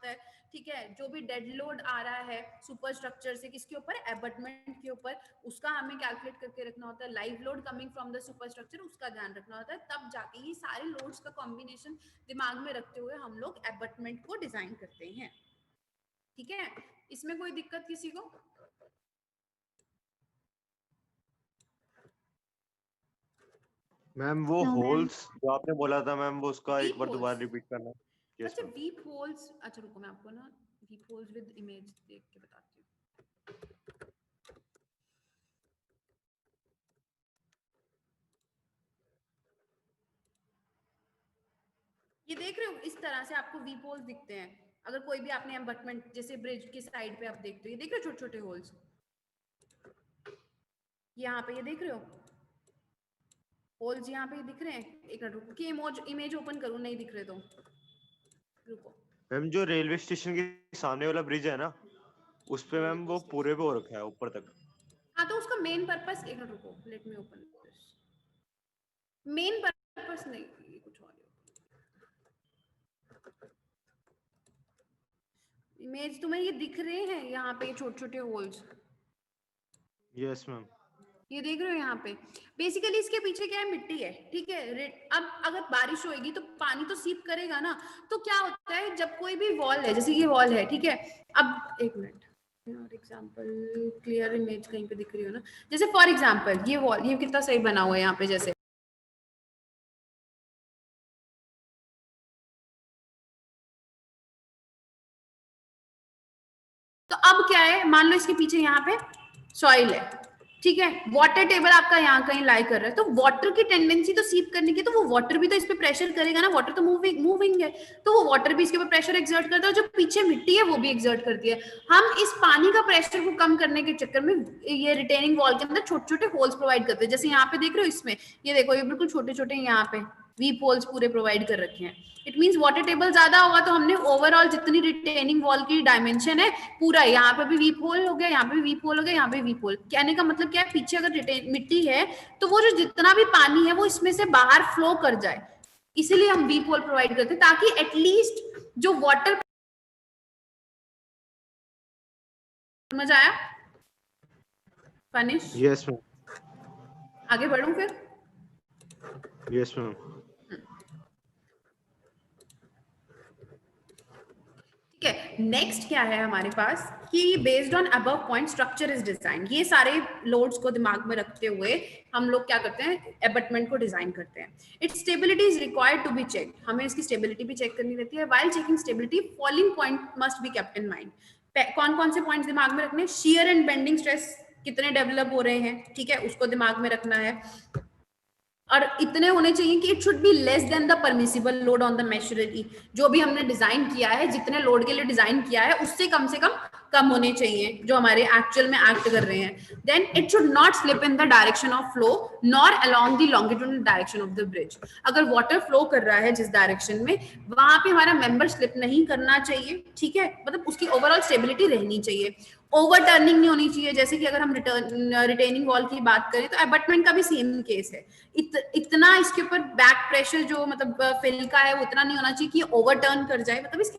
होता है, ठीक है। जो भी डेड लोड आ रहा है सुपर स्ट्रक्चर से किसके ऊपर, एबटमेंट के ऊपर, उसका हमें कैलकुलेट करके रखना होता है। Live load coming from the super structure, उसका ध्यान रखना होता है। तब जाके ये सारे लोड्स का कॉम्बिनेशन दिमाग में रखते हुए हम लोग एबटमेंट को डिजाइन करते हैं, ठीक है। इसमें कोई दिक्कत किसी को? मैम वो होल्स जो आपने बोला था मैम, वो उसका एक बार दोबारा रिपीट करना। यस अच्छा मैम। वीप होल्स, अच्छा रुको मैं आपको ना वीप होल्स विद इमेज देख के बताती हूँ। ये देख रहे हो, इस तरह से आपको वीप होल्स दिखते हैं। अगर कोई भी आपने एबटमेंट जैसे ब्रिज की साइड पे आप देखते हो, ये देख रहे हो छोटे छोटे होल्स यहाँ पे, ये देख रहे हो होल्स यहाँ पे दिख रहे हैं। एक मिनट रुको कि इमेज ओपन करूँ, नहीं दिख रहे तो रुको। मैम जो रेलवे स्टेशन के सामने वाला ब्रिज है ना, उस पे मैम वो पूरे पे हो रखा है ऊपर तक। हाँ तो उसका मेन पर्पस, एक मिनट रुको, let me open this. Main purpose नहीं, ये कुछ और है। इमेज तुम्हें ये दिख रहे हैं यहाँ पे छोटे छोटे होल्स? Yes ma'am. ये देख रहे हो यहाँ पे, बेसिकली इसके पीछे क्या है, मिट्टी है, ठीक है। अब अगर बारिश होएगी तो पानी तो सीप करेगा ना। तो क्या होता है, जब कोई भी वॉल है, जैसे ये वॉल है, ठीक है। अब एक minute, for example clear image कहीं पे दिख रही हो ना, जैसे फॉर एग्जाम्पल ये वॉल, ये कितना सही बना हुआ है यहाँ पे, जैसे तो अब क्या है, मान लो इसके पीछे यहाँ पे सॉइल है, ठीक है। वाटर टेबल आपका यहाँ कहीं लाई कर रहा है, तो वाटर की टेंडेंसी तो सीप करने की, तो वो वाटर भी तो इस पे प्रेशर करेगा ना, वाटर तो मूविंग है, तो वो वाटर भी इसके ऊपर प्रेशर एक्सर्ट करता है, जो पीछे मिट्टी है वो भी एक्सर्ट करती है। हम इस पानी का प्रेशर को कम करने के चक्कर में ये रिटेनिंग वॉल के अंदर छोटे छोटे होल्स प्रोवाइड करते हैं। जैसे यहाँ पे देख रहे हो, इसमें ये देखो, ये बिल्कुल छोटे छोटे यहाँ पे वीप होल्स पूरे प्रोवाइड कर रखे हैं। इट मींस वाटर टेबल ज्यादा होगा तो हमने ओवरऑल जितनी रिटेनिंग वॉल की डायमेंशन है पूरा, यहाँ पे भी वीप होल हो गया, यहाँ पे भी वीप होल हो गया, यहाँ पे वीप होल। कहने का मतलब क्या है, पीछे अगर मिट्टी है तो वो जो जितना भी पानी है वो इसमें से बाहर फ्लो कर जाए, इसीलिए हम वीप होल प्रोवाइड करते हैं, ताकि एटलीस्ट जो वाटर, समझ आया? फनिश? Yes ma'am. आगे बढ़ूं फिर? Yes ma'am. ठीक है, नेक्स्ट क्या है हमारे पास कि based on above point structure is design. ये सारे लोड्स को दिमाग में रखते हुए हम लोग क्या करते हैं, एबटमेंट को डिजाइन करते हैं। Its stability is required to be check, हमें इसकी स्टेबिलिटी भी चेक करनी रहती है। While checking stability following point must be kept in mind. कौन कौन से पॉइंट्स दिमाग में रखने, शियर एंड बेंडिंग स्ट्रेस कितने डेवलप हो रहे हैं, ठीक है, उसको दिमाग में रखना है। और इतने होने चाहिए कि it should be less than the permissible load on the machinery. जो भी हमने डिजाइन किया है, जितने लोड के लिए डिजाइन किया है, उससे कम से कम होने चाहिए जो हमारे एक्चुअल में एक्ट कर रहे हैं। Then it should not slip in the direction of flow nor along the longitudinal direction of the bridge. अगर वाटर फ्लो कर रहा है जिस डायरेक्शन में, वहां पे हमारा मेंबर स्लिप नहीं करना चाहिए, ठीक है। मतलब उसकी ओवरऑल स्टेबिलिटी रहनी चाहिए, ओवर टर्निंग नहीं होनी चाहिए। जैसे कि अगर हम रिटेनिंग वॉल की बात करें तो एबटमेंट का भी सेम केस है। इतना इसके ऊपर बैक प्रेशर जो मतलब फिल का है वो इतना नहीं होना चाहिए कि ओवर टर्न कर जाए, मतलब इसकी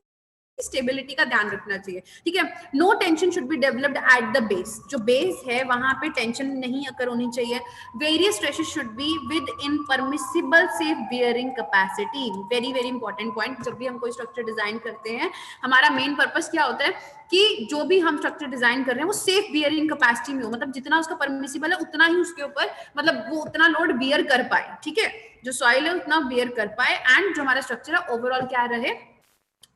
स्टेबिलिटी का ध्यान रखना चाहिए, ठीक है। No tension should be developed at the base, जो बेस है वहां पे टेंशन नहीं अकर होनी चाहिए। Various stresses should be within permissible safe bearing capacity. Very very important point, जब भी हम कोई स्ट्रक्चर डिजाइन करते हैं हमारा मेन पर्पस क्या होता है कि जो भी हम स्ट्रक्चर डिजाइन कर रहे हैं वो सेफ बियरिंग कैपेसिटी में हो, मतलब जितना उसका परमिसिबल है उतना ही उसके ऊपर, मतलब वो उतना लोड बियर कर पाए, ठीक है। जो सॉइल है उतना बियर कर पाए एंड जो हमारा स्ट्रक्चर है ओवरऑल क्या रहे,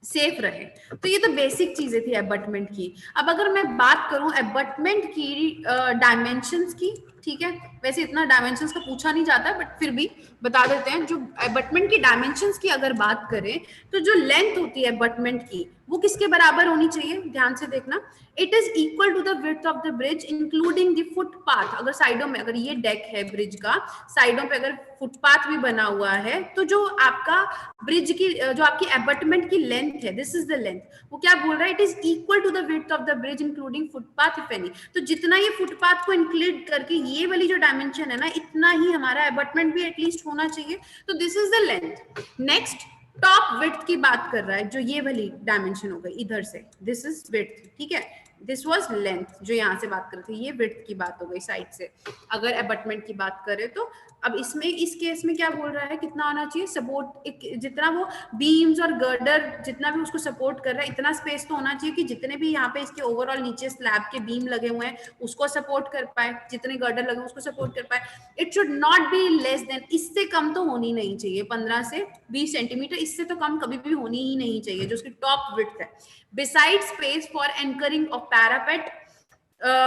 सेफ रहे। तो ये तो बेसिक चीजें थी एबटमेंट की। अब अगर मैं बात करूं एबटमेंट की डायमेंशंस की, ठीक है, वैसे इतना डायमेंशंस का पूछा नहीं जाता बट फिर भी बता देते हैं। जो एबटमेंट की डायमेंशंस की अगर बात करें तो जो लेंथ होती है एबटमेंट की वो किसके बराबर होनी चाहिए, ध्यान से देखना। It is equal to the width of the bridge including the footpath. अगर साइडों में, अगर ये डेक है ब्रिज का, साइडों पे अगर फुटपाथ भी बना हुआ है तो जो आपका ब्रिज की जो आपकी एबटमेंट की लेंथ है, दिस इज द लेंथ, वो क्या बोल रहा है, it is equal to the width of the bridge including footpath if any. तो जितना ये फुटपाथ को इंक्लूड करके ये वाली जो डायमेंशन है ना, इतना ही हमारा एबटमेंट भी एटलीस्ट होना चाहिए। तो this is the length. Next top width की बात कर रहा है, जो ये वाली डायमेंशन हो गई इधर से, दिस इज विड्थ, ठीक है, दिस वाज लेंथ, जो यहाँ से बात कर रहे थे, ये विड्थ की बात हो गई साइड से, अगर एबटमेंट की बात करें तो। अब इसमें इस केस में क्या बोल रहा है, कितना होना चाहिए सपोर्ट, जितना वो बीम्स और गर्डर जितना भी उसको सपोर्ट कर रहा है, इतना स्पेस तो होना चाहिए कि जितने भी यहाँ पे इसके ओवरऑल नीचे स्लैब के बीम लगे हुए हैं उसको सपोर्ट कर पाए, जितने गर्डर लगे उसको सपोर्ट कर पाए। It should not be less than, इससे कम तो होनी नहीं चाहिए, 15 से 20 सेंटीमीटर, इससे तो कम कभी भी होनी ही नहीं चाहिए, जो उसकी टॉप विड्थ है। Beside space for anchoring of parapet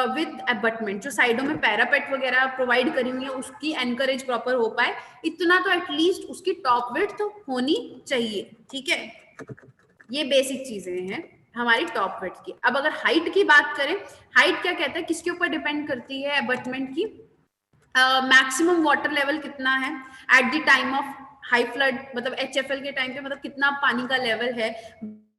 with abutment, जो साइडों में पैरापेट वगैरह प्रोवाइड करी हुई है उसकी एनकरेज प्रॉपर हो पाए, इतना तो एटलीस्ट उसकी टॉप विड्थ तो होनी चाहिए, ठीक है। ये बेसिक चीजें हैं हमारी टॉप विड्थ की। अब अगर हाइट की बात करें, हाइट क्या कहता है, किसके ऊपर डिपेंड करती है एबटमेंट की, मैक्सिमम वाटर लेवल कितना है at the time of high flood, मतलब HFL के टाइम पे, मतलब कितना पानी का लेवल है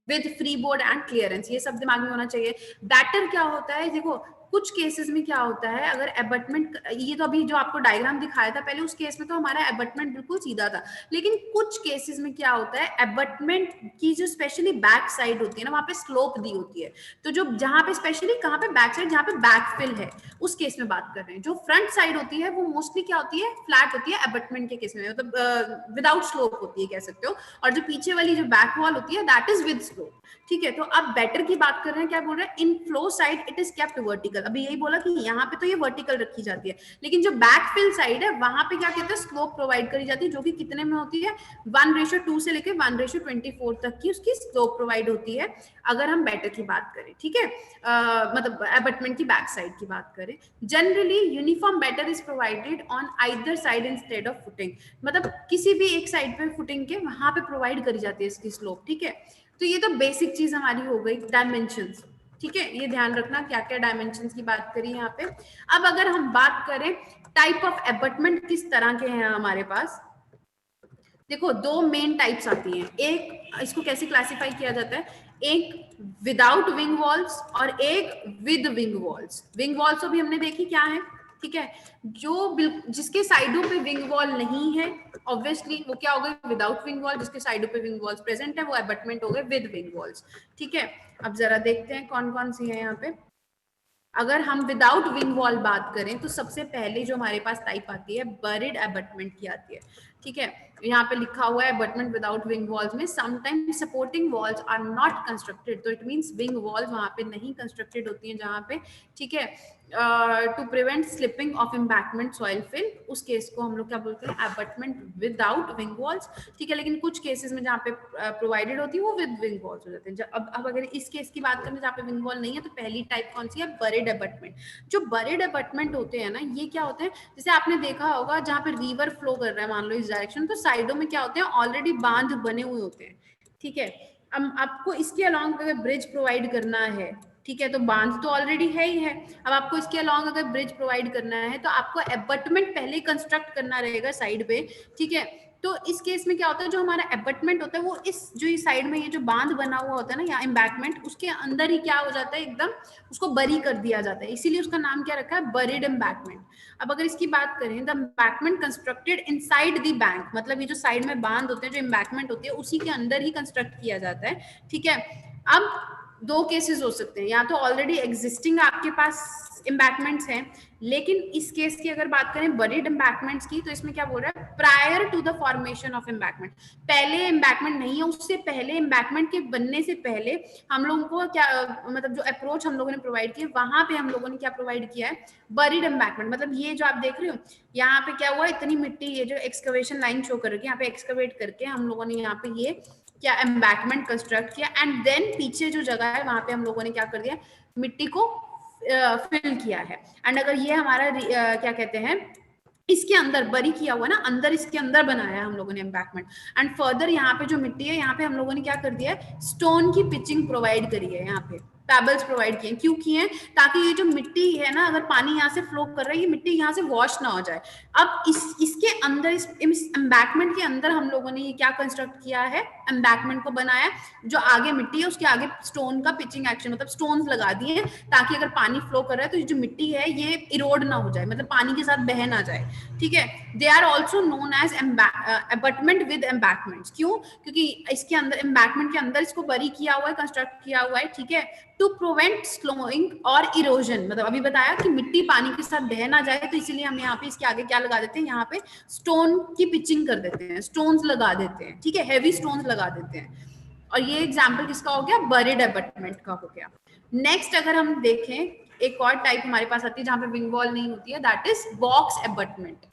with free board and clearance, ये सब दिमाग में होना चाहिए। बैटर क्या होता है, देखो कुछ केसेस में क्या होता है, अगर एबटमेंट, ये तो अभी जो आपको डायग्राम दिखाया था पहले, उस केस में तो हमारा एबटमेंट बिल्कुल सीधा था, लेकिन कुछ केसेस में क्या होता है, एबटमेंट की जो स्पेशली बैक साइड होती है ना, वहां पे स्लोप दी होती है, तो जो जहां पे स्पेशली कहाँ पे बैक साइड, जहां पे बैकफिल है, उस केस में बात कर रहे हैं। जो फ्रंट साइड होती है वो मोस्टली क्या होती है, फ्लैट होती है एबटमेंट के केस में, मतलब विदाउट स्लोप होती है कह सकते हो, और जो पीछे वाली जो बैक वॉल होती है दैट इज विद स्लोप, ठीक है। तो अब बेटर की बात कर रहे हैं, क्या बोल रहे हैं, in flow side it is kept vertical, अभी यही बोला कि यहाँ पे तो ये वर्टिकल रखी जाती है, लेकिन जो बैकफिल साइड है वहां पे क्या कहते हैं, स्लोप प्रोवाइड करी जाती है, जो कि कितने में होती है, 1:2 से लेकर 1:24 तक की उसकी स्लोप प्रोवाइड होती है, अगर हम बेटर की बात करें, ठीक है, मतलब एबटमेंट की बैक साइड की बात करें। Generally uniform better is provided on either side instead of footing, मतलब किसी भी एक साइड पे फुटिंग के वहां पे प्रोवाइड करी जाती है इसकी स्लोप, ठीक है। तो ये तो बेसिक चीज हमारी हो गई, डायमेंशंस, ठीक है, ये ध्यान रखना क्या क्या डायमेंशंस की बात करी यहाँ पे। अब अगर हम बात करें टाइप ऑफ एबटमेंट किस तरह के हैं हमारे पास, देखो दो मेन टाइप्स आती हैं, एक इसको कैसे क्लासिफाई किया जाता है, एक विदाउट विंग वॉल्स और एक with wing walls. Wing walls भी हमने देखी क्या है, ठीक है, जो जिसके साइडों पे विंग वॉल नहीं है ऑब्वियसली वो क्या हो गए, विदाउट विंग वॉल, जिसके साइडों पे विंग वॉल्स प्रेजेंट है वो एबटमेंट हो गए विद विंग वॉल्स, ठीक है। अब जरा देखते हैं कौन कौन सी है यहाँ पे। अगर हम विदाउट विंग वॉल बात करें तो सबसे पहले जो हमारे पास टाइप आती है बरिड एबटमेंट की आती है, ठीक है। यहाँ पे लिखा हुआ है एबटमेंट विदाउट विंग वॉल्स में sometimes supporting walls are not constructed, तो इट मींस विंग वॉल्स वहां पे नहीं कंस्ट्रक्टेड होती हैं जहाँ पे, ठीक है, to prevent slipping of embankment soil fill, उस केस को हम लोग क्या बोलते हैं, एबटमेंट विदाउट विंग वॉल्स, ठीक है। लेकिन कुछ केसेस में जहाँ पे प्रोवाइडेड होती है वो विद विंग वॉल्स हो जाते हैं। अब अगर इस केस की बात करें जहाँ पे विंग वॉल नहीं है, तो पहली टाइप कौन सी है, बरिड एबटमेंट। जो बरिड एबटमेंट होते हैं ना, ये क्या होते हैं, जैसे आपने देखा होगा जहाँ पे रिवर फ्लो कर रहा है मान लो इस डायरेक्शन, तो साइडों में क्या होते हैं, ऑलरेडी बांध बने हुए होते हैं, ठीक है। अब आपको इसके अलोंग अगर ब्रिज प्रोवाइड करना है, ठीक है, तो बांध तो ऑलरेडी है ही है, अब आपको इसके अलोंग अगर ब्रिज प्रोवाइड करना है तो आपको एबटमेंट पहले कंस्ट्रक्ट करना रहेगा साइड पे, ठीक है। तो इस केस में क्या होता है, जो हमारा एबटमेंट होता है वो इस जो इस साइड में ये जो बांध बना हुआ होता है ना, या एम्बैंकमेंट, उसके अंदर ही क्या हो जाता है, एकदम उसको बरी कर दिया जाता है, इसीलिए उसका नाम क्या रखा है, बरिड एम्बैंकमेंट। अब अगर इसकी बात करें, the embankment constructed inside the bank, मतलब ये जो साइड में बांध होते हैं, जो एम्बैंकमेंट होती है उसी के अंदर ही कंस्ट्रक्ट किया जाता है, ठीक है। अब दो केसेस हो सकते हैं, या तो ऑलरेडी एग्जिस्टिंग आपके पास एम्बैंकमेंट्स हैं, लेकिन इस केस की अगर बात करें बरिड एम्बैंकमेंट्स की, तो इसमें क्या बोल रहा है, prior to the formation of embankment, पहले एम्बैंकमेंट नहीं है, उससे पहले एम्बैंकमेंट के बनने से पहले हम लोगों को क्या, मतलब जो अप्रोच हम लोगों ने प्रोवाइड किया, वहां पे हम लोगों ने क्या प्रोवाइड किया है, बरिड एम्बैंकमेंट। मतलब ये जो आप देख रहे हो यहाँ पे क्या हुआ, इतनी मिट्टी, ये जो एक्सकवेशन लाइन शो कर रही है, यहाँ पे एक्सकवेट करके हम लोगों ने यहाँ पे ये क्या एम्बैंकमेंट कंस्ट्रक्ट किया, एंड देन पीछे जो जगह है वहां पे हम लोगों ने क्या कर दिया, मिट्टी को फिल किया है। एंड अगर ये हमारा क्या कहते हैं, इसके अंदर बरी किया हुआ ना, अंदर इसके अंदर बनाया है हम लोगों ने एम्बैंकमेंट, एंड फर्दर यहाँ पे जो मिट्टी है, यहाँ पे हम लोगों ने क्या कर दिया है, स्टोन की पिचिंग प्रोवाइड करी है यहाँ पे पैबल्स प्रोवाइड किए। क्यों किए? ताकि ये जो मिट्टी है ना, अगर पानी यहाँ से फ्लो कर रहा है, ये मिट्टी यहाँ से वॉश ना हो जाए। अब इसके अंदर, इस एम्बैकमेंट के अंदर हम लोगों ने ये क्या कंस्ट्रक्ट किया है, एम्बैकमेंट को बनाया। जो आगे मिट्टी है उसके आगे स्टोन का पिचिंग एक्शन, मतलब स्टोन्स लगा दिए हैं, ताकि अगर पानी फ्लो कर रहा है तो ये जो मिट्टी है ये इरोड ना हो जाए, मतलब पानी के साथ बह ना जाए। ठीक है, they are also known as abutment with embankment. क्यों? क्योंकि इसके अंदर, एम्बैकमेंट के अंदर इसको बरी किया हुआ है, कंस्ट्रक्ट किया हुआ है। ठीक है, टू प्रिवेंट स्लोइंग और इरोजन, मतलब अभी बताया कि मिट्टी पानी के साथ बह ना जाए, तो इसीलिए हम यहाँ पे इसके आगे क्या लगा देते हैं, यहाँ पे स्टोन की पिचिंग कर देते हैं, स्टोन्स लगा देते हैं। ठीक है, हेवी स्टोन्स लगा देते हैं। और ये एग्जाम्पल किसका हो गया, बरीड एबटमेंट का हो गया। नेक्स्ट अगर हम देखें, एक और टाइप हमारे पास आती है जहां पे विंग वॉल नहीं होती है, दैट इज बॉक्स एबटमेंट।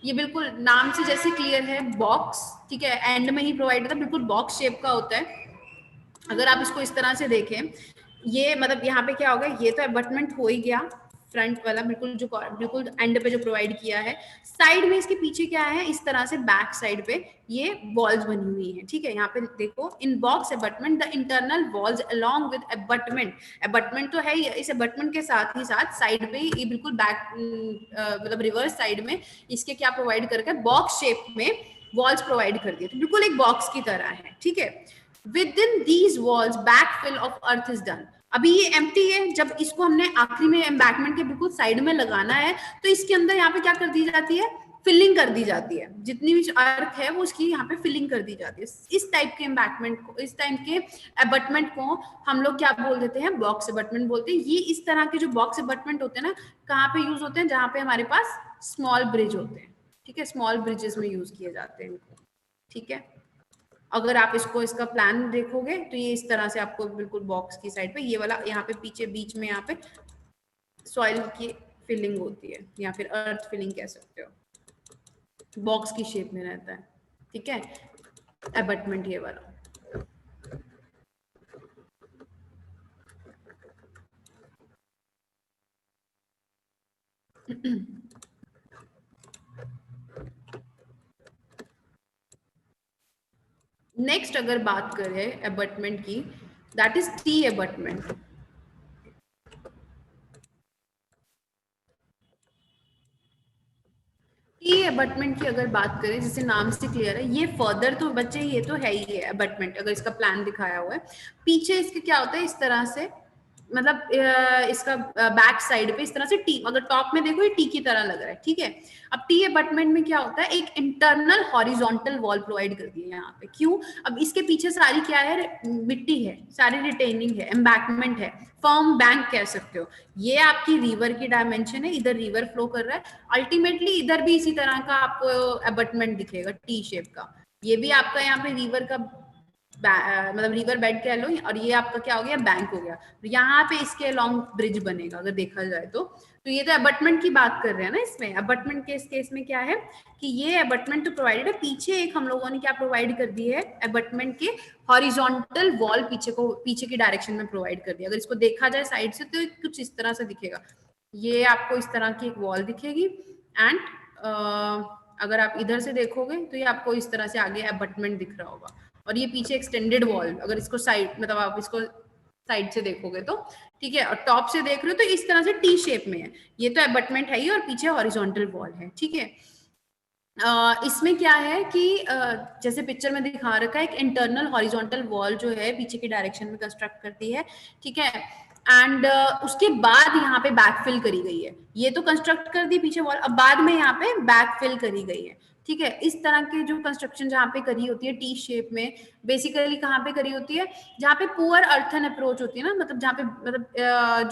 ये बिल्कुल नाम से जैसे क्लियर है, बॉक्स। ठीक है, एंड में ही प्रोवाइड होता है, बिल्कुल बॉक्स शेप का होता है। अगर आप इसको इस तरह से देखें, ये मतलब यहाँ पे क्या होगा, ये तो एबटमेंट हो ही गया, फ्रंट वाला बिल्कुल जो बिल्कुल एंड पे जो प्रोवाइड किया है। साइड में इसके पीछे क्या है, इस तरह से बैक साइड पे ये वॉल्स बनी हुई है। ठीक है, यहाँ पे देखो, इन box abutment the internal walls along with abutment, abutment तो है ही, इस एबटमेंट के साथ ही साथ साइड पे ये बिल्कुल बैक मतलब रिवर्स साइड में इसके क्या प्रोवाइड करके, बॉक्स शेप में वॉल्स प्रोवाइड कर दिए, तो बिल्कुल एक बॉक्स की तरह है। ठीक है, within these walls backfill of earth is done। अभी ये एम्प्टी है, जब इसको हमने आखिरी में एम्बैकमेंट के बिल्कुल साइड में लगाना है, तो इसके अंदर यहाँ पे क्या कर दी जाती है, फिलिंग कर दी जाती है। जितनी भी अर्थ है वो उसकी यहाँ पे फिलिंग कर दी जाती है। इस टाइप के एम्बैकमेंट को, इस टाइप के एबटमेंट को हम लोग क्या बोल देते हैं, बॉक्स एबटमेंट बोलते हैं। ये इस तरह के जो बॉक्स एबटमेंट होते हैं ना, कहाँ पे यूज होते हैं, जहाँ पे हमारे पास स्मॉल ब्रिज होते हैं। ठीक है, स्मॉल ब्रिजेस में यूज किए जाते हैं इनको। ठीक है, अगर आप इसको, इसका प्लान देखोगे तो ये इस तरह से आपको बिल्कुल बॉक्स की साइड पे, ये वाला यहाँ पे पीछे बीच में यहाँ पे सॉइल की फिलिंग होती है, या फिर अर्थ फिलिंग कह सकते हो, बॉक्स की शेप में रहता है। ठीक है, एबटमेंट ये वाला। नेक्स्ट अगर बात करें एबटमेंट की, that is T abutment. T abutment की अगर बात करें, जैसे नाम से क्लियर है, ये फर्दर तो बच्चे ये तो है ही है एबटमेंट, अगर इसका प्लान दिखाया हुआ है। पीछे इसके क्या होता है, इस तरह से, मतलब इसका बैक साइड पे इस तरह से टी, अगर टॉप में देखो ये टी की तरह लग रहा है। ठीक है, अब टी एबटमेंट में क्या होता है, एक इंटरनल हॉरिजॉन्टल वॉल प्रोवाइड कर दी है यहाँ पे। क्यों? अब इसके पीछे सारी क्या है, मिट्टी है, सारी रिटेनिंग है, एम्बैकमेंट है, फर्म बैंक कह सकते हो। ये आपकी रिवर की डायमेंशन है, इधर रिवर फ्लो कर रहा है, अल्टीमेटली इधर भी इसी तरह का आपको एबटमेंट दिखेगा टी शेप का। ये भी आपका यहाँ पे रिवर का मतलब रिवर बेड कह लो, और ये आपका क्या हो गया, बैंक हो गया। यहाँ पे इसके लॉन्ग ब्रिज बनेगा अगर देखा जाए तो ये तो अबटमेंट की बात कर रहे हैं ना। इसमें अबटमेंट के इस केस में क्या है कि ये अबटमेंट तो प्रोवाइडेड है, पीछे एक हम लोगों ने क्या प्रोवाइड कर दी है, अबटमेंट के हॉरिजॉन्टल वॉल पीछे की डायरेक्शन में प्रोवाइड कर दिया। अगर इसको देखा जाए साइड से तो कुछ इस तरह से दिखेगा, ये आपको इस तरह की एक वॉल दिखेगी, एंड अगर आप इधर से देखोगे तो ये आपको इस तरह से आगे अबटमेंट दिख रहा होगा, और ये पीछे एक्सटेंडेड वॉल, अगर इसको साइड मतलब आप इसको साइड से देखोगे तो, ठीक है, और टॉप से देख रहे हो तो इस तरह से टी शेप में है। ये तो अबटमेंट है ही, और पीछे हॉरिजॉन्टल वॉल है। ठीक है, इसमें क्या है कि जैसे पिक्चर में दिखा रखा है, एक इंटरनल हॉरिजॉन्टल वॉल जो है पीछे की डायरेक्शन में कंस्ट्रक्ट करती है। ठीक है, एंड उसके बाद यहाँ पे बैकफिल करी गई है। ये तो कंस्ट्रक्ट कर दी पीछे वॉल, अब बाद में यहाँ पे बैकफिल करी गई है। ठीक है, इस तरह की जो कंस्ट्रक्शन जहाँ पे करी होती है टी शेप में, बेसिकली कहाँ पे करी होती है, जहाँ पे पुअर अर्थन अप्रोच होती है ना, मतलब जहाँ पे मतलब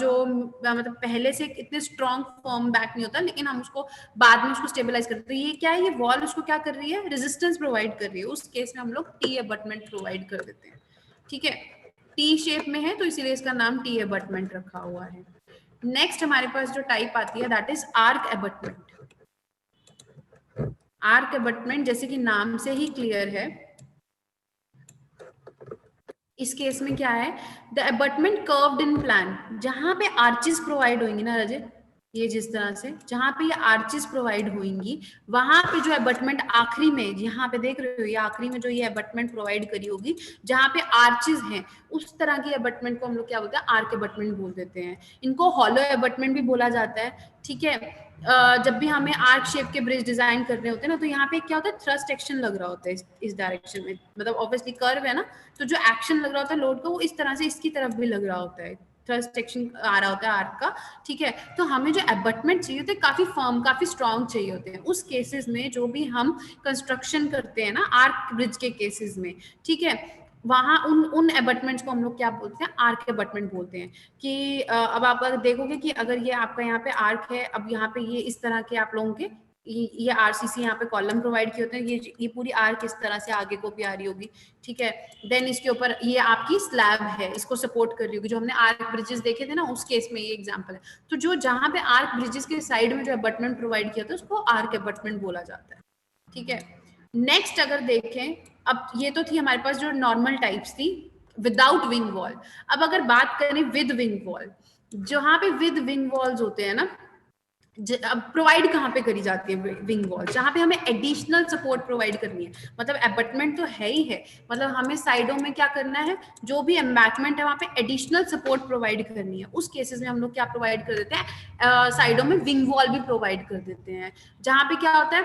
जो मतलब पहले से इतने स्ट्रॉन्ग फर्म बैक नहीं होता, लेकिन हम उसको बाद में उसको स्टेबलाइज करते हैं। ये क्या है, ये वॉल उसको क्या कर रही है, रेजिस्टेंस प्रोवाइड कर रही है। उस केस में हम लोग टी अबटमेंट प्रोवाइड कर देते हैं। ठीक है, टी शेप में है तो इसीलिए इसका नाम टी अबटमेंट रखा हुआ है। नेक्स्ट हमारे पास जो टाइप आती है that is arc abutment. Arc abutment जैसे कि नाम से ही क्लियर है, इस केस में क्या है, the abutment curved in plan, जहां पे आर्चेस प्रोवाइड होंगी ना रजत, ये जिस तरह से जहां पे ये आर्चेस प्रोवाइड होंगी, वहां पे जो अबटमेंट आखिरी में, यहाँ पे देख रहे हो ये आखिरी में जो ये अबटमेंट प्रोवाइड करी होगी, जहां पे आर्चेस हैं, उस तरह की अबटमेंट को हम लोग क्या बोलते हैं, आर्क अबटमेंट बोल देते हैं। इनको हॉलो अबटमेंट भी बोला जाता है, ठीक है। जब भी हमें आर्क शेप के ब्रिज डिजाइन करने होते हैं ना, तो यहाँ पे क्या होता है, थ्रस्ट एक्शन लग रहा होता है इस डायरेक्शन में, मतलब ऑब्वियसली कर्व है ना, तो जो एक्शन लग रहा होता है लोड का, वो इस तरह से इसकी तरफ भी लग रहा होता है, थ्रस्ट एक्शन आ रहा होता है आर्क का, ठीक है। तो हमें जो अबटमेंट चाहिए होते हैं काफी फर्म, काफी स्ट्रॉन्ग चाहिए होते हैं उस केसेस में, जो भी हम कंस्ट्रक्शन करते हैं ना आर्क ब्रिज के केसेस में, ठीक है। वहां उन अबटमेंट्स को हम लोग क्या बोलते हैं, आर्क अबटमेंट बोलते हैं। कि अब आप अगर देखोगे कि अगर ये आपका यहाँ पे आर्क है, अब यहाँ पे ये इस तरह के आप लोगों के ये आरसीसी यहाँ पे कॉलम प्रोवाइड किए होते हैं, ये पूरी आर्क इस तरह से आगे को भी आ रही होगी, ठीक है। देन इसके ऊपर ये आपकी स्लैब है, इसको सपोर्ट कर रही होगी, जो हमने आर्क ब्रिजेस देखे थे ना, उस केस में ये एग्जांपल है। तो जो जहां पे आर्क ब्रिजेस के साइड में जो अबटमेंट प्रोवाइड किया था, उसको आर्क अबटमेंट बोला जाता है, ठीक है। नेक्स्ट अगर देखें, अब ये तो थी हमारे पास जो नॉर्मल टाइप्स थी विदाउट विंग वॉल। अब अगर बात करें विद विंग वॉल, जहां पे विद विंग वॉल्स होते हैं ना, अब प्रोवाइड कहाँ पे करी जाती है विंग वॉल, जहाँ पे हमें एडिशनल सपोर्ट प्रोवाइड करनी है, मतलब अबटमेंट तो है ही है, मतलब हमें साइडों में क्या करना है, जो भी एम्बैकमेंट है वहाँ पे एडिशनल सपोर्ट प्रोवाइड करनी है, उस केसेस में हम लोग क्या प्रोवाइड कर देते हैं, साइडों में विंग वॉल भी प्रोवाइड कर देते हैं। जहाँ पे क्या होता है,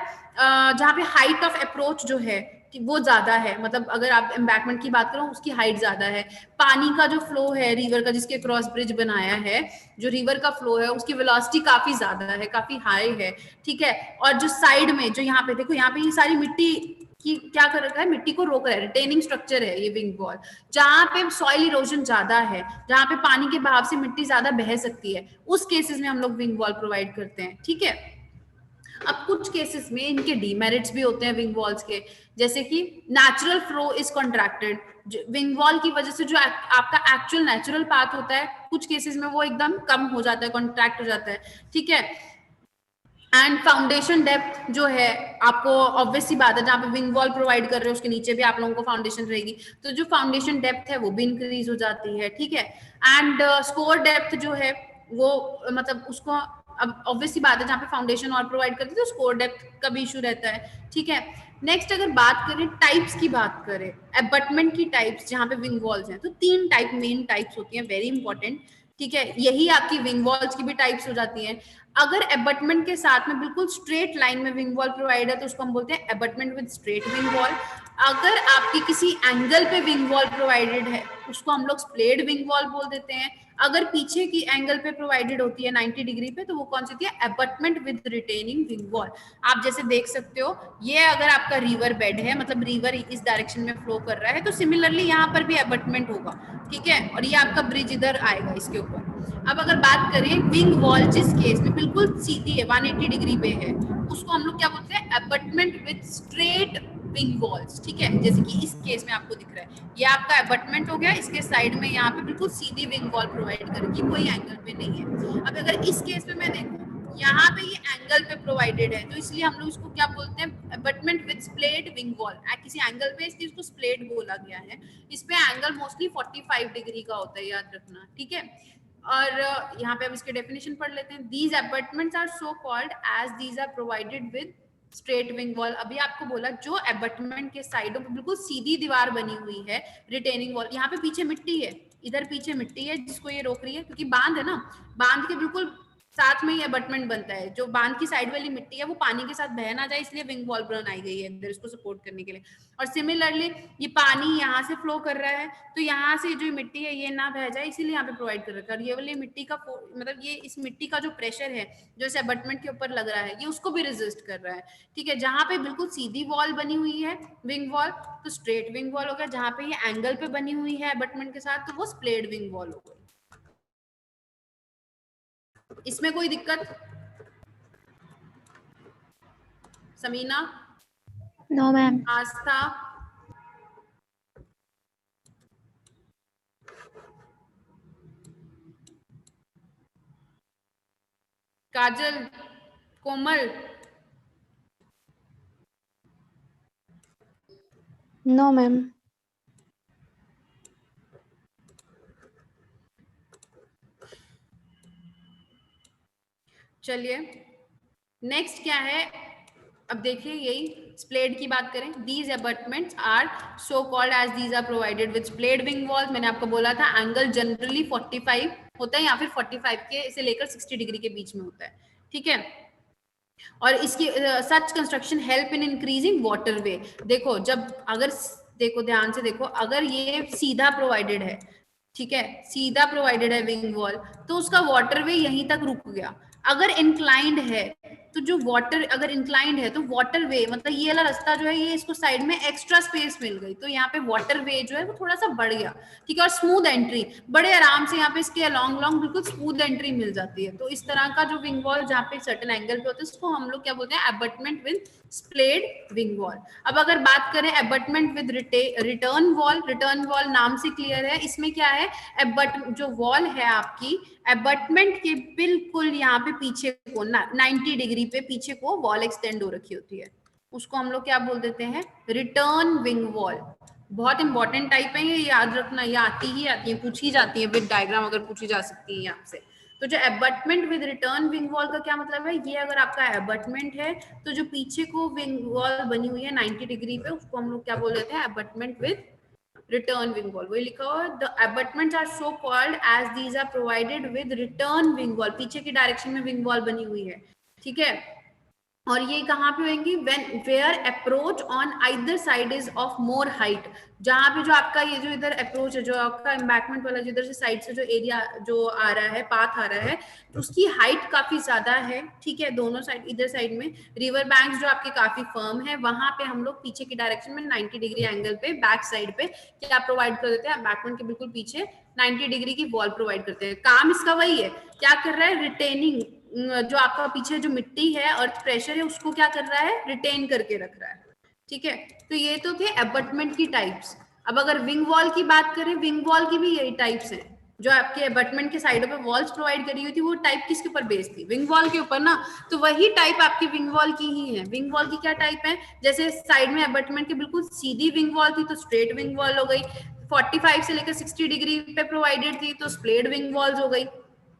जहाँ पे हाइट ऑफ अप्रोच जो है कि वो ज्यादा है, मतलब अगर आप एम्बैकमेंट की बात करो उसकी हाइट ज्यादा है, पानी का जो फ्लो है रिवर का, जिसके क्रॉस ब्रिज बनाया है, जो रिवर का फ्लो है उसकी वेलोसिटी काफी ज्यादा है, काफी हाई है, ठीक है। और जो साइड में जो यहाँ पे देखो, यहाँ पे ये सारी मिट्टी की क्या कर रखा है, मिट्टी को रोक रहा है, रिटेनिंग स्ट्रक्चर है ये विंग वॉल। जहाँ पे सॉइल इरोजन ज्यादा है, जहाँ पे पानी के बहाव से मिट्टी ज्यादा बह सकती है, उस केसेस में हम लोग विंग वॉल प्रोवाइड करते हैं, ठीक है। अब कुछ केसेस में इनके डीमेरिट्स भी होते हैं विंग वॉल्स के, जैसे कि natural flow is contracted, wing wall की वजह से जो आपका एक्चुअल नेचुरल पाथ होता है, कुछ केसेस में वो एकदम कम हो जाता है, कॉन्ट्रैक्ट हो जाता है, ठीक है। एंड फाउंडेशन डेप्थ जो है, आपको ऑब्वियस सी बात है, जहाँ पे विंग वॉल प्रोवाइड कर रहे हो उसके नीचे भी आप लोगों को फाउंडेशन रहेगी, तो जो फाउंडेशन डेप्थ है वो भी इंक्रीज हो जाती है, ठीक है। एंड स्कोर डेप्थ जो है वो, मतलब उसको, अब ऑब्वियस सी बात है, जहाँ पे फाउंडेशन और प्रोवाइड करती है तो स्कोर डेप्थ का भी इशू रहता है, ठीक है। नेक्स्ट अगर बात करें टाइप्स की, बात करें अबटमेंट की टाइप्स, जहाँ पे विंग वॉल्स हैं, तो 3 टाइप मेन टाइप्स होती हैं, वेरी इंपॉर्टेंट, ठीक है। यही आपकी विंग वॉल्स की भी टाइप्स हो जाती हैं। अगर अबटमेंट के साथ में बिल्कुल स्ट्रेट लाइन में विंग वॉल प्रोवाइड है, तो उसको हम बोलते हैं abutment with straight wing wall. अगर आपकी किसी एंगल पे विंग वॉल प्रोवाइडेड है, उसको हम लोग स्प्लेड विंग वॉल बोल देते हैं। अगर पीछे की एंगल पे प्रोवाइडेड होती है 90 डिग्री पे, तो वो कौन सी होती है, abutment with retaining wing wall. आप जैसे देख सकते हो, ये अगर आपका रिवर बेड है, मतलब रिवर इस डायरेक्शन में फ्लो कर रहा है, तो सिमिलरली यहाँ पर भी अबटमेंट होगा, ठीक है। और ये आपका ब्रिज इधर आएगा इसके ऊपर। अब अगर बात करें विंग वॉल जिस केस में बिल्कुल सीधी है, 180 डिग्री पे है, उसको हम लोग क्या बोलते हैं, abutment with straight wing walls, ठीक है। जैसे कि इस केस में आपको दिख रहा है, ये आपका अबटमेंट हो गया, इसके साइड में यहाँ पे बिल्कुल सीधी विंग वॉल प्रोवाइड करेगी, कोई एंगल पे नहीं है। अब अगर इस केस में मैं देखूं, यहाँ पे ये एंगल पे प्रोवाइडेड है, तो इसलिए हम लोग इसको क्या बोलते हैं, abutment with splayed wing wall. किसी एंगल पे इसलिए इसको स्प्लेड बोला गया है। इस पे एंगल मोस्टली 45 डिग्री का होता है, याद रखना, ठीक है। और यहाँ पे अब इसके डेफिनेशन पढ़ लेते हैं। These abutments are so called as these are provided with straight wing wall. अभी आपको बोला, जो अबटमेंट के साइडों पे बिल्कुल सीधी दीवार बनी हुई है, रिटेनिंग वॉल, यहाँ पे पीछे मिट्टी है, इधर पीछे मिट्टी है जिसको ये रोक रही है, क्योंकि बांध है ना, बांध के बिल्कुल साथ में ही अबटमेंट बनता है, जो बांध की साइड वाली मिट्टी है वो पानी के साथ बह ना जाए, इसलिए विंग वॉल बनाई गई है अंदर, इसको सपोर्ट करने के लिए। और सिमिलरली ये पानी यहाँ से फ्लो कर रहा है, तो यहाँ से जो मिट्टी है ये ना बह जाए, इसीलिए यहाँ पे प्रोवाइड कर रखा है। और ये वाली मिट्टी का मतलब ये इस मिट्टी का जो प्रेशर है जो इस अबटमेंट के ऊपर लग रहा है, ये उसको भी रेजिस्ट कर रहा है, ठीक है। जहां पे बिल्कुल सीधी वॉल बनी हुई है विंग वॉल, तो स्ट्रेट विंग वॉल हो गया, जहां पे ये एंगल पे बनी हुई है अबटमेंट के साथ, तो वो स्प्लेड विंग वॉल हो गई। इसमें कोई दिक्कत, Sameena? No ma'am. Aastha? Kajal? Komal? No ma'am. चलिए नेक्स्ट क्या है, अब देखिए यही स्प्लेड की बात करें, these abutments are so called as these are provided with splayed wing walls. मैंने आपको बोला था एंगल जनरली 45 होता है या फिर 45 के से लेकर 60 डिग्री के बीच में होता है, ठीक है। और इसकी such construction help in increasing waterway. देखो जब अगर देखो ध्यान से देखो, अगर ये सीधा प्रोवाइडेड है, ठीक है, सीधा प्रोवाइडेड है विंग वॉल, तो उसका वाटरवे यहीं तक रुक गया। अगर इंक्लाइंड है तो जो वाटर अगर इंक्लाइंड है तो वाटर वे मतलब ये वाला रास्ता जो है ये इसको साइड में एक्स्ट्रा स्पेस मिल गई, तो यहाँ पे वाटर वे जो है वो थोड़ा सा बढ़ गया, ठीक है। और स्मूथ एंट्री, बड़े आराम से यहाँ पे इसके अलॉन्ग लॉन्ग बिल्कुल स्मूथ एंट्री मिल जाती है। तो इस तरह का जो विंग वॉल जहाँ पे सर्टेन एंगल पे होता है उसको हम लोग क्या बोलते हैं, abutment with splayed wing wall. अब अगर बात करें abutment with return wall, return wall नाम से क्लियर है, इसमें क्या है, एबट जो वॉल है आपकी एबटमेंट के बिल्कुल यहाँ पे पीछे को 90 डिग्री पे पीछे को वॉल एक्सटेंड हो रखी होती है, उसको हम लोग क्या बोल देते हैं, रिटर्न विंग वॉल। बहुत इंपॉर्टेंट टाइप है ये, याद रखना, ये आती है पूछी जाती है विद डायग्राम, अगर पूछी जा सकती है आपसे। तो जो abutment with return wing wall का क्या मतलब है, ये अगर आपका एबटमेंट है तो जो पीछे को विंग वॉल बनी हुई है 90 डिग्री पे, उसको हम लोग क्या बोल देते हैं, abutment with return wing wall. वही लिखा हुआ, the abutments are so called as these are provided with return wing wall, पीछे की डायरेक्शन में विंग वॉल बनी हुई है, ठीक है। और ये कहाँ पे होंगी, when where approach on either side is of more height, जहाँ पे जो आपका ये जो इधर अप्रोच है, जो आपका एम्बैकमेंट वाला जिधर से साइड से जो एरिया जो आ रहा है, पाथ आ रहा है, उसकी हाइट काफी ज्यादा है, ठीक है, दोनों साइड, इधर साइड में रिवर बैंक्स जो आपके काफी फर्म है, वहां पे हम लोग पीछे की डायरेक्शन में 90 डिग्री एंगल पे बैक साइड पे क्या प्रोवाइड कर देते हैं, एम्बैकमेंट के बिल्कुल पीछे 90 डिग्री की वॉल प्रोवाइड करते हैं। काम इसका वही है, क्या कर रहा है, रिटेनिंग, जो आपका पीछे जो मिट्टी है अर्थ प्रेशर है उसको क्या कर रहा है, रिटेन करके रख रहा है, ठीक है। तो ये तो थे एबटमेंट की टाइप्स। अब अगर विंग वॉल की बात करें, विंग वॉल की भी यही टाइप्स हैं, जो आपके एबटमेंट के साइडों पे वॉल्स प्रोवाइड करी हुई थी, वो टाइप किसके ऊपर बेस्ड थी, विंग वॉल के ऊपर ना। तो वही टाइप आपकी विंग वॉल की ही है। विंग वॉल की क्या टाइप है, जैसे साइड में एबटमेंट के बिल्कुल सीधी विंग वॉल थी तो स्ट्रेट विंग वॉल हो गई, 45 से लेकर 60 डिग्री पे प्रोवाइडेड थी तो स्प्लेड विंग वॉल्स हो गई,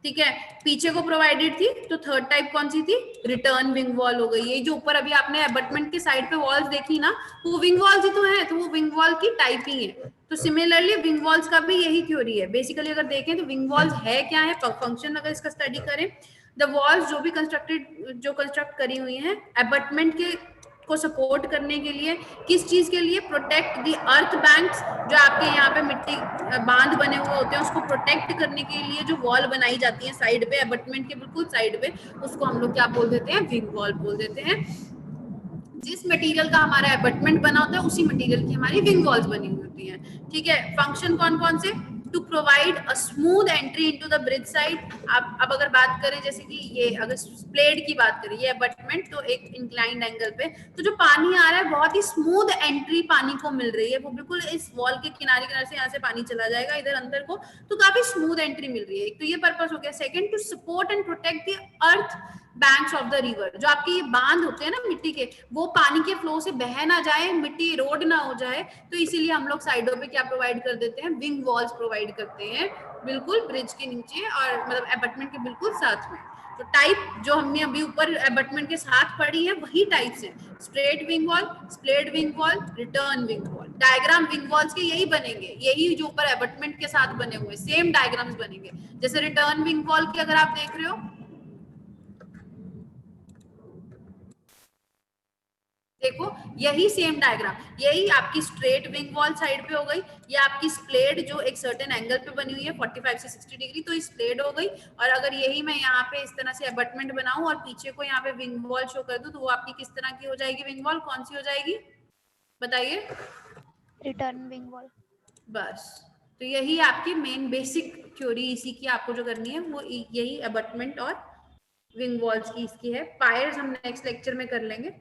ठीक है। पीछे को प्रोवाइडेड थी तो थर्ड टाइप कौन सी थी, रिटर्न विंग वॉल हो गई। ये जो ऊपर अभी आपने एबटमेंट के साइड पे वॉल्स देखी ना, वो विंग वॉल्स ही तो है, तो वो विंग वॉल की टाइप ही है। तो सिमिलरली विंग वॉल्स का भी यही थ्योरी है। बेसिकली अगर देखें तो विंग वॉल्स है क्या है, फंक्शन अगर इसका स्टडी करें, द वॉल्स जो भी कंस्ट्रक्ट करी हुई है एबटमेंट के को सपोर्ट करने के लिए, किस चीज के लिए, प्रोटेक्ट द अर्थ बैंक्स, जो आपके यहाँ पे मिट्टी बांध बने हुए होते हैं उसको प्रोटेक्ट करने के लिए जो वॉल बनाई जाती है साइड पे, एबटमेंट के बिल्कुल साइड पे, उसको हम लोग क्या बोल देते हैं, विंग वॉल बोल देते हैं। जिस मटेरियल का हमारा एबटमेंट बना होता है उसी मटेरियल की हमारी विंग वॉल्स बनी हुई होती हैं, ठीक है। फंक्शन कौन कौन से, to provide a smooth entry into the bridge side. अब अगर बात करें जैसे कि ये अगर स्प्लेड की बात करें, ये एबटमेंट तो एक इंक्लाइंड एंगल पे, तो जो पानी आ रहा है बहुत ही स्मूथ एंट्री पानी को मिल रही है, वो बिल्कुल इस वॉल के किनारे किनारे से यहाँ से पानी चला जाएगा इधर अंदर को, तो काफी स्मूथ एंट्री मिल रही है। एक तो ये पर्पस हो गया। Second, to support and protect the earth banks of the river, जो आपके ये बांध होते हैं ना मिट्टी के, वो पानी के फ्लो से बह ना जाए, मिट्टी रोड ना हो जाए, तो इसीलिए हम लोग साइडों पे क्या प्रोवाइड कर देते हैं, विंग वॉल्स प्रोवाइड करते हैं, बिल्कुल ब्रिज के नीचे और मतलब एबटमेंट के बिल्कुल साथ में। तो टाइप जो हमने अभी ऊपर एबटमेंट के साथ पढ़ी है वही टाइप्स हैं, straight wing wall, splayed wing wall, return wing wall. Diagram wing walls के यही बनेंगे, यही जो ऊपर एबटमेंट के साथ बने हुए सेम डायग्राम्स बनेंगे। जैसे रिटर्न विंग वॉल की अगर आप देख रहे हो, देखो यही सेम डायग्राम, यही आपकी स्ट्रेट विंग वॉल साइड पे हो गई, ये आपकी स्प्लेड जो एक सर्टेन एंगल पे बनी हुई है 45 से 60 डिग्री, तो स्प्लेड हो गई। और अगर यही मैं यहाँ पे इस तरह से अबटमेंट बनाऊं और पीछे को यहाँ पे विंग वॉल शो कर दूं, तो वो आपकी किस तरह की हो जाएगी, विंग वॉल कौन सी हो जाएगी, बताइए, रिटर्न विंग वॉल। बस। तो यही आपकी मेन बेसिक थ्योरी इसी की आपको जो करनी है वो यही अबटमेंट और विंग वॉल्स की इसकी है। पायर्स हम नेक्स्ट लेक्चर में कर लेंगे।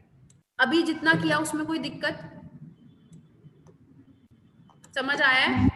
अभी जितना किया उसमें कोई दिक्कत समझ आया है?